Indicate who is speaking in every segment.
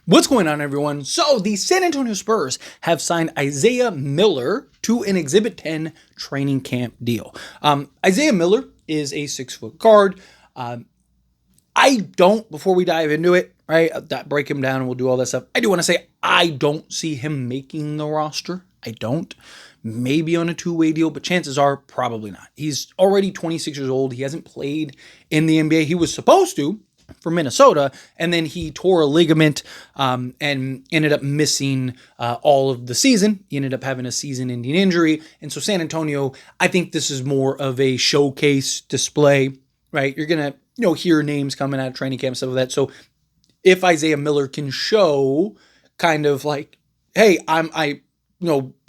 Speaker 1: What's going on, everyone? So, the San Antonio Spurs have signed Isaiah Miller to an Exhibit 10 training camp deal. Isaiah Miller is a 6-foot guard. Before we dive into it, right, break him down and we'll do all that stuff. I do want to say I don't see him making the roster. I don't. Maybe on a two-way deal, but chances are probably not. He's already 26 years old. He hasn't played in the NBA. He was supposed to for Minnesota, and then he tore a ligament and ended up missing all of the season. He ended up having a season-ending injury, and so San Antonio, I think this is more of a showcase display, right? You're gonna hear names coming out of training camp and stuff like that. So if Isaiah Miller can show kind of like, hey, I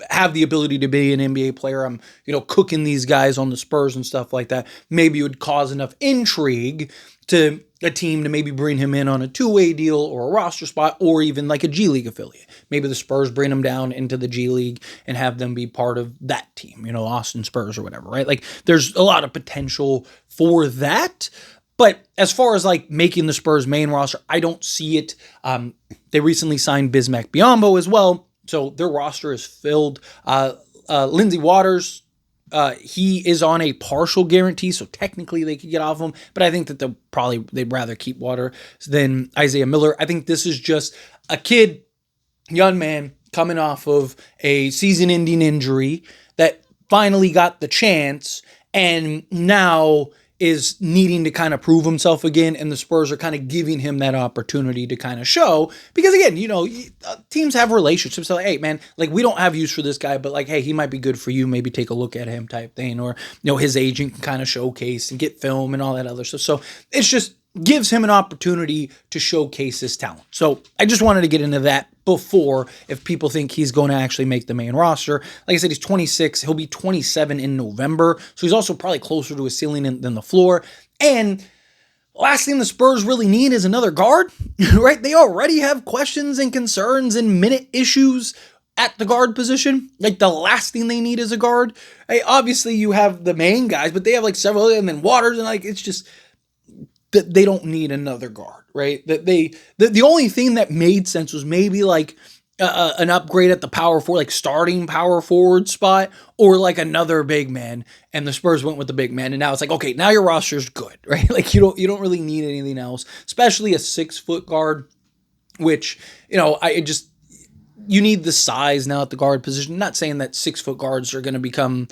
Speaker 1: have the ability to be an NBA player. I'm, cooking these guys on the Spurs and stuff like that. Maybe it would cause enough intrigue to a team to maybe bring him in on a two-way deal or a roster spot or even like a G League affiliate. Maybe the Spurs bring him down into the G League and have them be part of that team, Austin Spurs or whatever, right? Like there's a lot of potential for that. But as far as like making the Spurs main roster, I don't see it. They recently signed Bismack Biyombo as well. So their roster is filled. Lindsey Waters, he is on a partial guarantee, so technically they could get off him. But I think that they'd rather keep Waters than Isaiah Miller. I think this is just a young man coming off of a season-ending injury that finally got the chance and now is needing to kind of prove himself again, and the Spurs are kind of giving him that opportunity to kind of show, because again, teams have relationships. So like, hey man, like we don't have use for this guy, but like, hey, he might be good for you. Maybe take a look at him type thing, or, his agent can kind of showcase and get film and all that other stuff. So it's just gives him an opportunity to showcase his talent. So I just wanted to get into that before, if people think he's going to actually make the main roster. Like I said, he's 26. He'll be 27 in November. So he's also probably closer to his ceiling than the floor. And last thing the Spurs really need is another guard, right? They already have questions and concerns and minute issues at the guard position. Like the last thing they need is a guard. Hey, obviously you have the main guys, but they have like several, and then Waters, and like it's just that they don't need another guard, right? That the only thing that made sense was maybe like an upgrade at the power forward, like starting power forward spot, or like another big man. And the Spurs went with the big man, and now it's like, okay, now your roster's good, right? Like you don't really need anything else, especially a 6-foot guard, which you need the size now at the guard position. Not saying that 6-foot guards are going to become,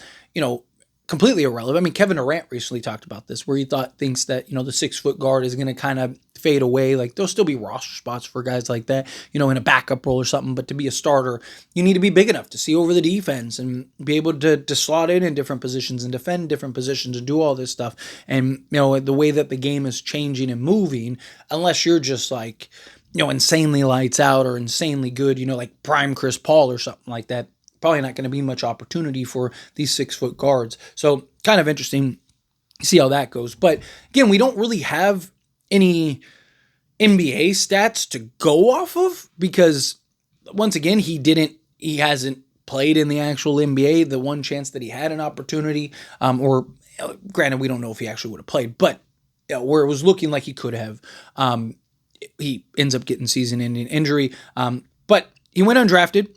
Speaker 1: completely irrelevant. I mean, Kevin Durant recently talked about this, where he thinks that, the 6-foot guard is going to kind of fade away. Like there'll still be roster spots for guys like that, in a backup role or something. But to be a starter, you need to be big enough to see over the defense and be able to slot in different positions and defend different positions and do all this stuff. And, the way that the game is changing and moving, unless you're just like, insanely lights out or insanely good, like prime Chris Paul or something like that, probably not going to be much opportunity for these 6-foot guards. So kind of interesting to see how that goes. But again, we don't really have any NBA stats to go off of, because once again, he hasn't played in the actual NBA. The one chance that he had an opportunity, or granted, we don't know if he actually would have played, but where it was looking like he could have, he ends up getting season-ending injury. But he went undrafted.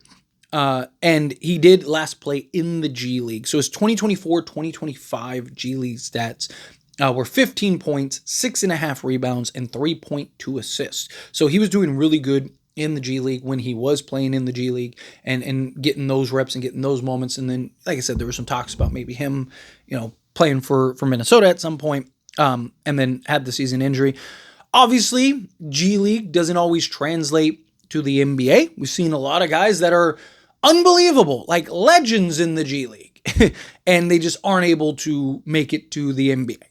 Speaker 1: And he did last play in the G League. So his 2024-2025 G League stats were 15 points, 6.5 rebounds, and 3.2 assists. So he was doing really good in the G League when he was playing in the G League and getting those reps and getting those moments. And then, like I said, there were some talks about maybe him, playing for Minnesota at some point, and then had the season injury. Obviously, G League doesn't always translate to the NBA. We've seen a lot of guys that are unbelievable, like legends in the G League, and they just aren't able to make it to the NBA,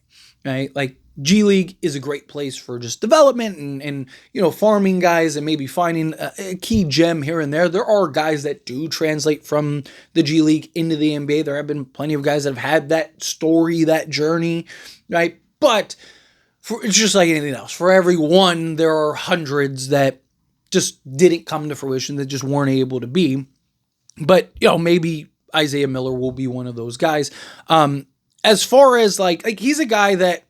Speaker 1: right? Like G League is a great place for just development and farming guys and maybe finding a key gem here and there. There are guys that do translate from the G League into the NBA. There have been plenty of guys that have had that story, that journey, right? But it's just like anything else. For every one, there are hundreds that just didn't come to fruition, that just weren't able to be. But, maybe Isaiah Miller will be one of those guys. As far as like he's a guy that,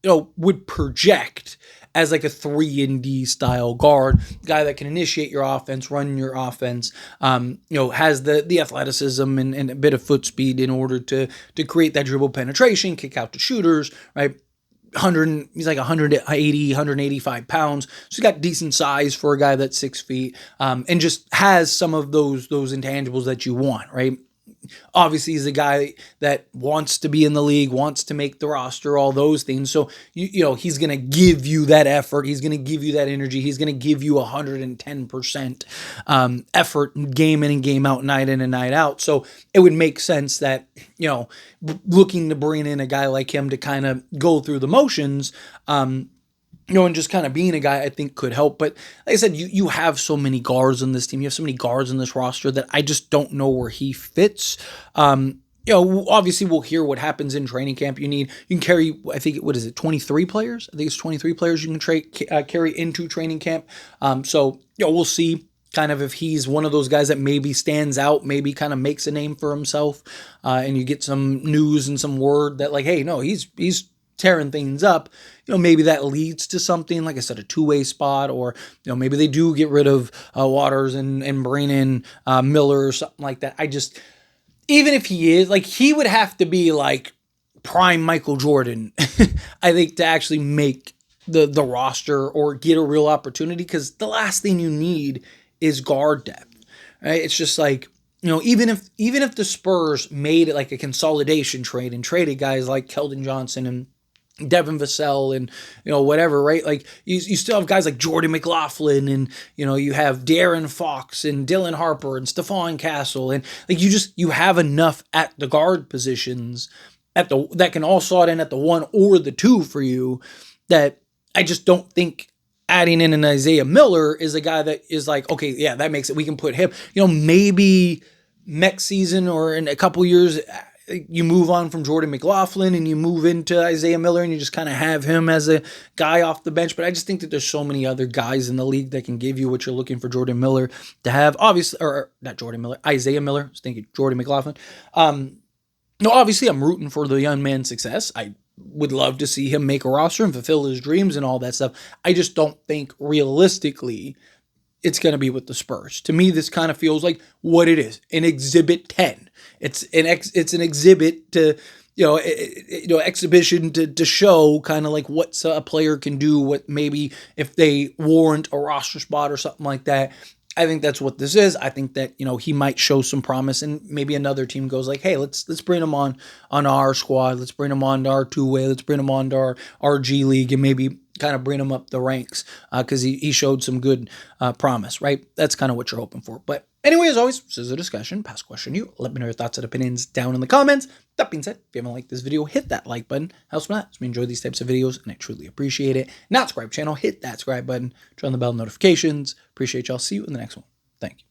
Speaker 1: would project as like a 3-and-D style guard, guy that can initiate your offense, run your offense, has the athleticism and a bit of foot speed in order to create that dribble penetration, kick out to shooters, right? He's like 180, 185 pounds. So he's got decent size for a guy that's 6 feet, and just has some of those intangibles that you want, right? Obviously, he's a guy that wants to be in the league, wants to make the roster, all those things. So, he's going to give you that effort. He's going to give you that energy. He's going to give you 110% effort game in and game out, night in and night out. So it would make sense that, looking to bring in a guy like him to kind of go through the motions, and just kind of being a guy I think could help. But like I said, you have so many guards on this team. You have so many guards in this roster that I just don't know where he fits. Obviously we'll hear what happens in training camp. You can carry, I think, 23 players? I think it's 23 players you can carry into training camp. We'll see kind of if he's one of those guys that maybe stands out, maybe kind of makes a name for himself. And you get some news and some word that like, hey, no, he's tearing things up, maybe that leads to something, like I said, a two-way spot, or, maybe they do get rid of Waters and bring in Miller or something like that. Even if he is, like, he would have to be like prime Michael Jordan, I think, to actually make the roster or get a real opportunity, because the last thing you need is guard depth, right? It's just like, even if the Spurs made it like a consolidation trade and traded guys like Keldon Johnson and Devin Vassell and, whatever, right? Like you still have guys like Jordan McLaughlin and, you have De'Aaron Fox and Dylan Harper and Stephon Castle. And like, you have enough at the guard positions that can all slot in at the 1 or the 2 for you, that I just don't think adding in an Isaiah Miller is a guy that is like, okay, yeah, that makes it. We can put him, maybe next season or in a couple years, you move on from Jordan McLaughlin and you move into Isaiah Miller and you just kind of have him as a guy off the bench. But I just think that there's so many other guys in the league that can give you what you're looking for Jordan Miller to have. Obviously, or not Jordan Miller, Isaiah Miller. I was thinking Jordan McLaughlin. Obviously, I'm rooting for the young man's success. I would love to see him make a roster and fulfill his dreams and all that stuff. I just don't think realistically it's going to be with the Spurs. To me, this kind of feels like what it is, an Exhibit 10. It's an exhibit to, exhibition to show kind of like what a player can do, what maybe if they warrant a roster spot or something like that. I think that's what this is. I think that, he might show some promise, and maybe another team goes like, hey, let's bring him on our squad. Let's bring him on to our two-way. Let's bring him on to our G League and maybe kind of bring him up the ranks because he showed some good promise, right? That's kind of what you're hoping for. But anyway, as always, this is a discussion. Pass question you. Let me know your thoughts and opinions down in the comments. That being said, if you haven't liked this video, hit that like button. Helps me out. Helps me enjoy these types of videos, and I truly appreciate it. Not subscribe channel, hit that subscribe button. Turn on the bell notifications. Appreciate y'all. See you in the next one. Thank you.